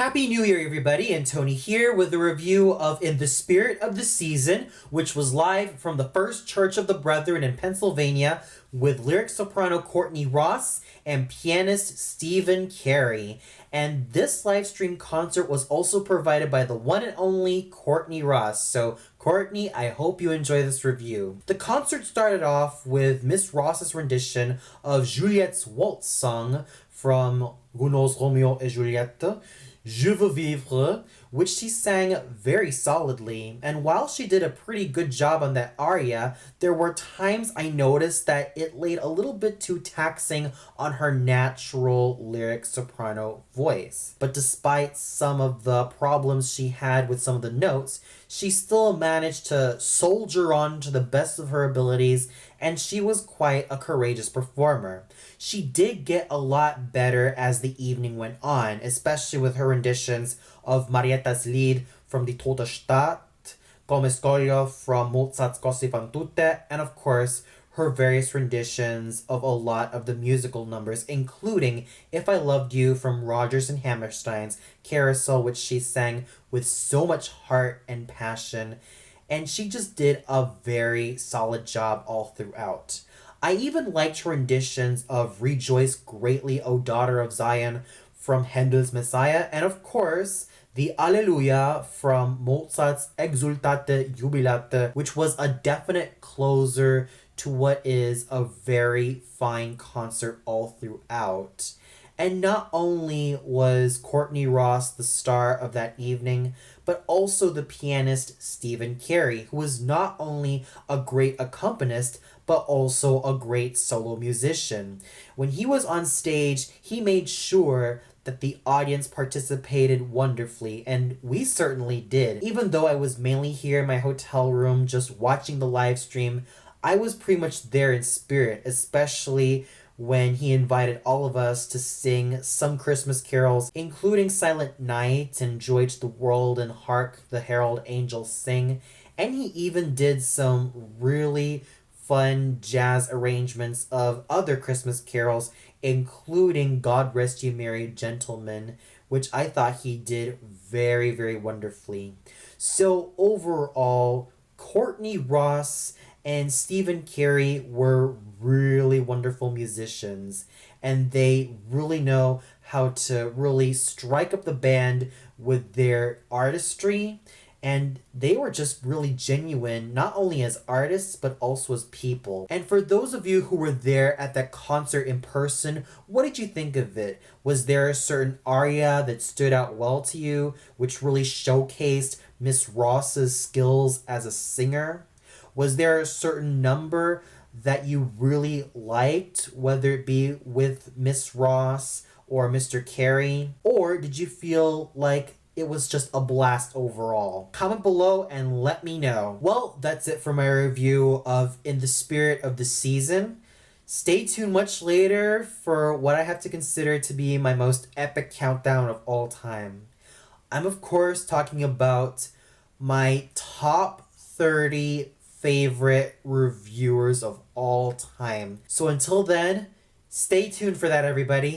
Happy New Year, everybody, and Tony here with a review of In the Spirit of the Season, which was live from the First Church of the Brethren in Pennsylvania with lyric soprano Courtney Ross and pianist Stephen Carey. And this live stream concert was also provided by the one and only Courtney Ross. So, Courtney, I hope you enjoy this review. The concert started off with Miss Ross's rendition of Juliette's waltz song from Gounod's Romeo et Juliette, Je veux vivre, which she sang very solidly. And while she did a pretty good job on that aria, there were times I noticed that it laid a little bit too taxing on her natural lyric soprano voice. But despite some of the problems she had with some of the notes, she still managed to soldier on to the best of her abilities, and she was quite a courageous performer. She did get a lot better as the evening went on, especially with her renditions of Marietta's Lied from the Tote Stadt, Come Scoglio from Mozart's Così fan tutte, and of course, her various renditions of a lot of the musical numbers, including If I Loved You from Rodgers and Hammerstein's Carousel, which she sang with so much heart and passion, and she just did a very solid job all throughout. I even liked her renditions of Rejoice Greatly, O Daughter of Zion from Handel's Messiah, and of course, the Alleluia from Mozart's Exultate Jubilate, which was a definite closer to what is a very fine concert all throughout. And not only was Courtney Ross the star of that evening, but also the pianist Stephen Carey, who was not only a great accompanist, but also a great solo musician. When he was on stage, he made sure that the audience participated wonderfully, and we certainly did. Even though I was mainly here in my hotel room just watching the live stream, I was pretty much there in spirit, especially when he invited all of us to sing some Christmas carols, including Silent Night and Joy to the World and Hark the Herald Angels Sing. And he even did some really fun jazz arrangements of other Christmas carols, including God Rest You Merry Gentlemen, which I thought he did very, very wonderfully. So overall, Courtney Ross and Stephen Carey were really wonderful musicians, and they really know how to really strike up the band with their artistry, and they were just really genuine, not only as artists, but also as people. And for those of you who were there at that concert in person, what did you think of it? Was there a certain aria that stood out well to you, which really showcased Miss Ross's skills as a singer? Was there a certain number that you really liked, whether it be with Miss Ross or Mr. Carey? Or did you feel like it was just a blast overall? Comment below and let me know. Well, that's it for my review of In the Spirit of the Season. Stay tuned much later for what I have to consider to be my most epic countdown of all time. I'm of course talking about my top 30 favorite reviewers of all time. So until then, stay tuned for that, everybody.